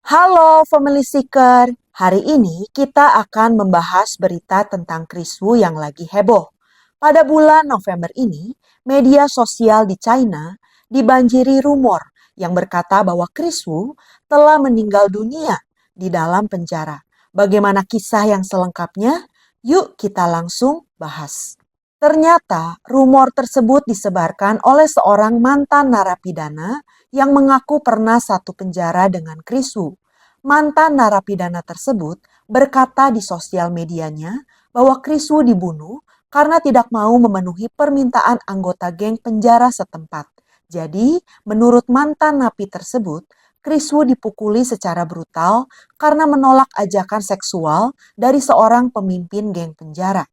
Halo Family Seeker, hari ini kita akan membahas berita tentang Kris Wu yang lagi heboh. Pada bulan November ini, media sosial di China dibanjiri rumor yang berkata bahwa Kris Wu telah meninggal dunia di dalam penjara. Bagaimana kisah yang selengkapnya? Yuk kita langsung bahas. Ternyata rumor tersebut disebarkan oleh seorang mantan narapidana yang mengaku pernah satu penjara dengan Kris Wu. Mantan narapidana tersebut berkata di sosial medianya bahwa Kris Wu dibunuh karena tidak mau memenuhi permintaan anggota geng penjara setempat. Jadi, menurut mantan napi tersebut, Kris Wu dipukuli secara brutal karena menolak ajakan seksual dari seorang pemimpin geng penjara.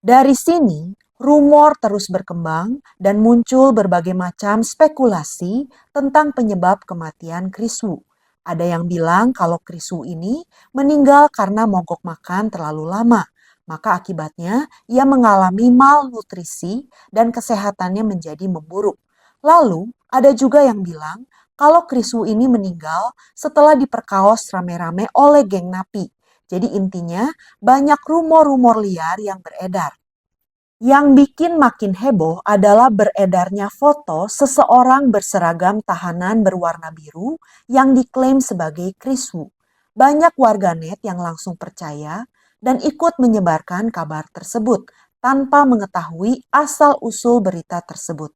Dari sini, rumor terus berkembang dan muncul berbagai macam spekulasi tentang penyebab kematian Kris Wu. Ada yang bilang kalau Kris Wu ini meninggal karena mogok makan terlalu lama. Maka akibatnya ia mengalami malnutrisi dan kesehatannya menjadi memburuk. Lalu ada juga yang bilang kalau Kris Wu ini meninggal setelah diperkaos rame-rame oleh geng napi. Jadi intinya banyak rumor-rumor liar yang beredar. Yang bikin makin heboh adalah beredarnya foto seseorang berseragam tahanan berwarna biru yang diklaim sebagai Kris Wu. Banyak warganet yang langsung percaya dan ikut menyebarkan kabar tersebut tanpa mengetahui asal-usul berita tersebut.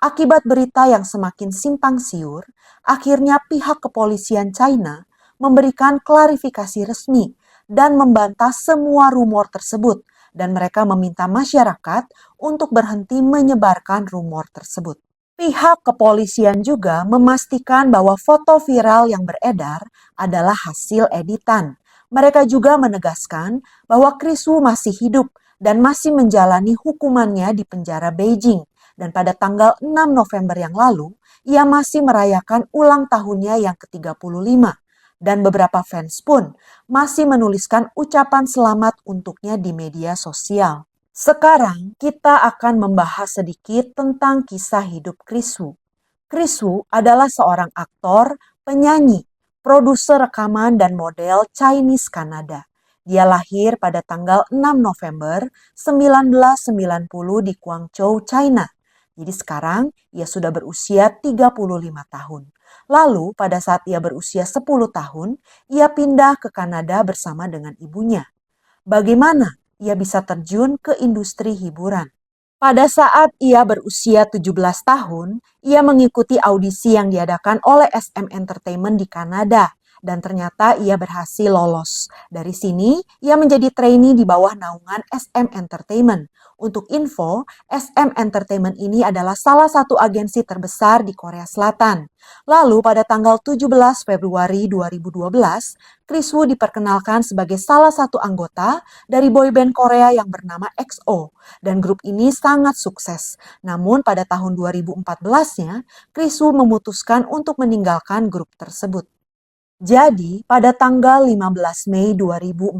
Akibat berita yang semakin simpang siur, akhirnya pihak kepolisian China memberikan klarifikasi resmi dan membantah semua rumor tersebut, dan mereka meminta masyarakat untuk berhenti menyebarkan rumor tersebut. Pihak kepolisian juga memastikan bahwa foto viral yang beredar adalah hasil editan. Mereka juga menegaskan bahwa Kris Wu masih hidup dan masih menjalani hukumannya di penjara Beijing. Dan pada tanggal 6 November yang lalu, ia masih merayakan ulang tahunnya yang ke-35. Dan beberapa fans pun masih menuliskan ucapan selamat untuknya di media sosial. Sekarang kita akan membahas sedikit tentang kisah hidup Kris Wu. Kris Wu adalah seorang aktor, penyanyi, produser rekaman dan model Chinese Kanada. Dia lahir pada tanggal 6 November 1990 di Guangzhou, China. Jadi sekarang ia sudah berusia 35 tahun. Lalu pada saat ia berusia 10 tahun, ia pindah ke Kanada bersama dengan ibunya. Bagaimana ia bisa terjun ke industri hiburan? Pada saat ia berusia 17 tahun, ia mengikuti audisi yang diadakan oleh SM Entertainment di Kanada dan ternyata ia berhasil lolos. Dari sini, ia menjadi trainee di bawah naungan SM Entertainment. Untuk info, SM Entertainment ini adalah salah satu agensi terbesar di Korea Selatan. Lalu pada tanggal 17 Februari 2012, Kris Wu diperkenalkan sebagai salah satu anggota dari boyband Korea yang bernama EXO. Dan grup ini sangat sukses. Namun pada tahun 2014-nya, Kris Wu memutuskan untuk meninggalkan grup tersebut. Jadi, pada tanggal 15 Mei 2014,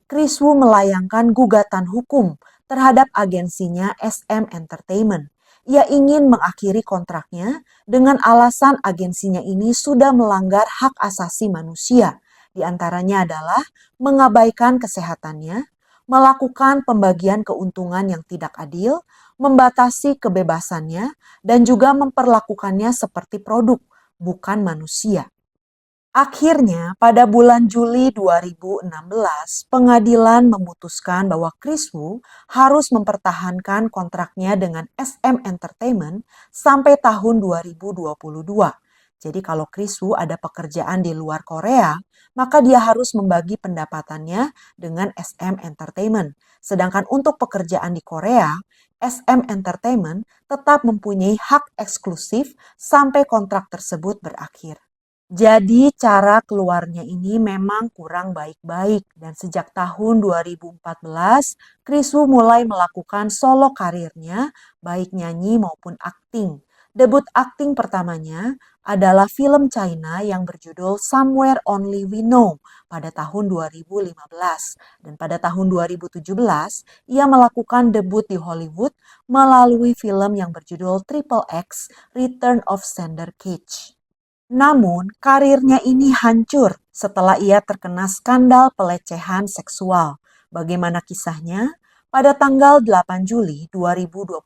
Kris Wu melayangkan gugatan hukum terhadap agensinya SM Entertainment. Ia ingin mengakhiri kontraknya dengan alasan agensinya ini sudah melanggar hak asasi manusia. Di antaranya adalah mengabaikan kesehatannya, melakukan pembagian keuntungan yang tidak adil, membatasi kebebasannya, dan juga memperlakukannya seperti produk, bukan manusia. Akhirnya, pada bulan Juli 2016, pengadilan memutuskan bahwa Kris Wu harus mempertahankan kontraknya dengan SM Entertainment sampai tahun 2022. Jadi kalau Kris Wu ada pekerjaan di luar Korea, maka dia harus membagi pendapatannya dengan SM Entertainment. Sedangkan untuk pekerjaan di Korea, SM Entertainment tetap mempunyai hak eksklusif sampai kontrak tersebut berakhir. Jadi cara keluarnya ini memang kurang baik-baik dan sejak tahun 2014, Kris Wu mulai melakukan solo karirnya baik nyanyi maupun akting. Debut akting pertamanya adalah film China yang berjudul Somewhere Only We Know pada tahun 2015. Dan pada tahun 2017, ia melakukan debut di Hollywood melalui film yang berjudul Triple X Return of Xander Cage. Namun, karirnya ini hancur setelah ia terkena skandal pelecehan seksual. Bagaimana kisahnya? Pada tanggal 8 Juli 2021,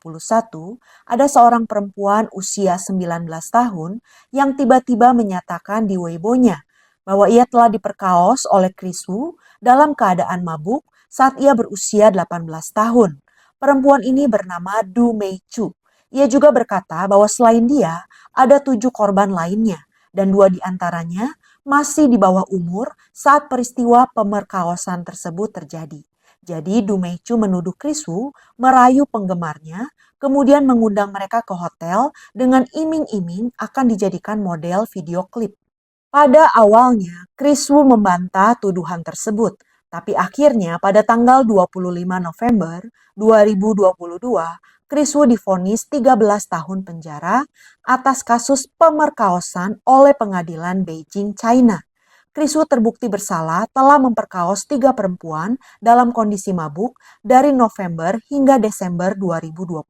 ada seorang perempuan usia 19 tahun yang tiba-tiba menyatakan di Weibo-nya bahwa ia telah diperkaos oleh Chris Wu dalam keadaan mabuk saat ia berusia 18 tahun. Perempuan ini bernama Du Meichu. Ia juga berkata bahwa selain dia, ada 7 korban lainnya dan 2 diantaranya masih di bawah umur saat peristiwa pemerkosaan tersebut terjadi. Jadi Du Meichu menuduh Chris Wu merayu penggemarnya, kemudian mengundang mereka ke hotel dengan iming-iming akan dijadikan model video klip. Pada awalnya, Chris Wu membantah tuduhan tersebut, tapi akhirnya pada tanggal 25 November 2022, Chris Wu divonis 13 tahun penjara atas kasus pemerkosaan oleh pengadilan Beijing, China. Chris Wu terbukti bersalah telah memperkaos 3 perempuan dalam kondisi mabuk dari November hingga Desember 2020.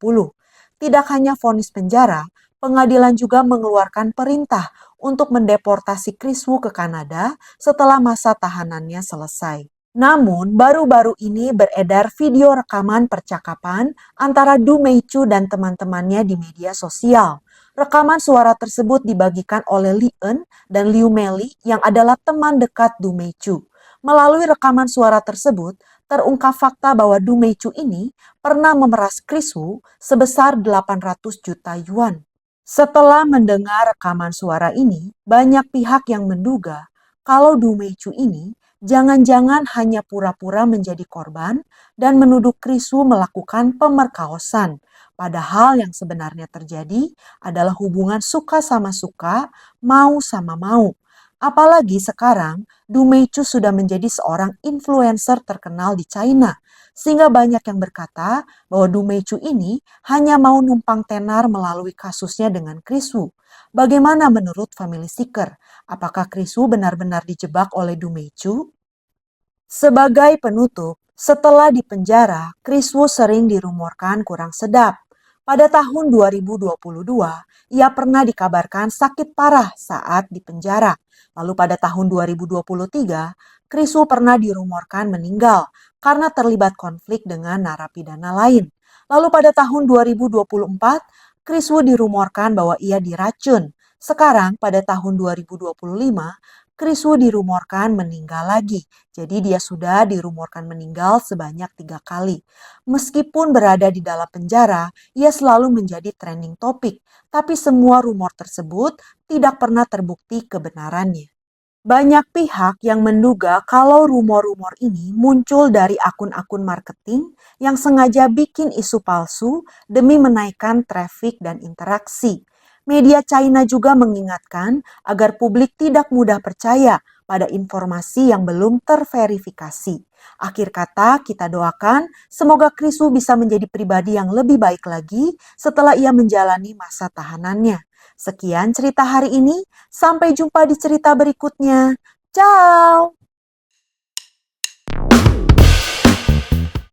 Tidak hanya vonis penjara, pengadilan juga mengeluarkan perintah untuk mendeportasi Chris Wu ke Kanada setelah masa tahanannya selesai. Namun, baru-baru ini beredar video rekaman percakapan antara Du Meichu dan teman-temannya di media sosial. Rekaman suara tersebut dibagikan oleh Li En dan Liu Meli yang adalah teman dekat Du Meichu. Melalui rekaman suara tersebut, terungkap fakta bahwa Du Meichu ini pernah memeras Chris Wu sebesar 800 juta yuan. Setelah mendengar rekaman suara ini, banyak pihak yang menduga kalau Du Meichu ini jangan-jangan hanya pura-pura menjadi korban dan menuduh Chris Wu melakukan pemerkosaan. Padahal yang sebenarnya terjadi adalah hubungan suka sama suka, mau sama mau. Apalagi sekarang, Du Meichu sudah menjadi seorang influencer terkenal di China. Sehingga banyak yang berkata bahwa Du Meichu ini hanya mau numpang tenar melalui kasusnya dengan Chris Wu. Bagaimana menurut Family Seeker? Apakah Chris Wu benar-benar dijebak oleh Du Meichu? Sebagai penutup, setelah dipenjara, Chris Wu sering dirumorkan kurang sedap. Pada tahun 2022, ia pernah dikabarkan sakit parah saat dipenjara. Lalu pada tahun 2023, Chris Wu pernah dirumorkan meninggal karena terlibat konflik dengan narapidana lain. Lalu pada tahun 2024, Chris Wu dirumorkan bahwa ia diracun. Sekarang pada tahun 2025, Chris Wu dirumorkan meninggal lagi. Jadi dia sudah dirumorkan meninggal sebanyak 3 kali. Meskipun berada di dalam penjara, ia selalu menjadi trending topik. Tapi semua rumor tersebut tidak pernah terbukti kebenarannya. Banyak pihak yang menduga kalau rumor-rumor ini muncul dari akun-akun marketing yang sengaja bikin isu palsu demi menaikkan traffic dan interaksi. Media China juga mengingatkan agar publik tidak mudah percaya pada informasi yang belum terverifikasi. Akhir kata, kita doakan semoga Chris Wu bisa menjadi pribadi yang lebih baik lagi setelah ia menjalani masa tahanannya. Sekian cerita hari ini, sampai jumpa di cerita berikutnya. Ciao!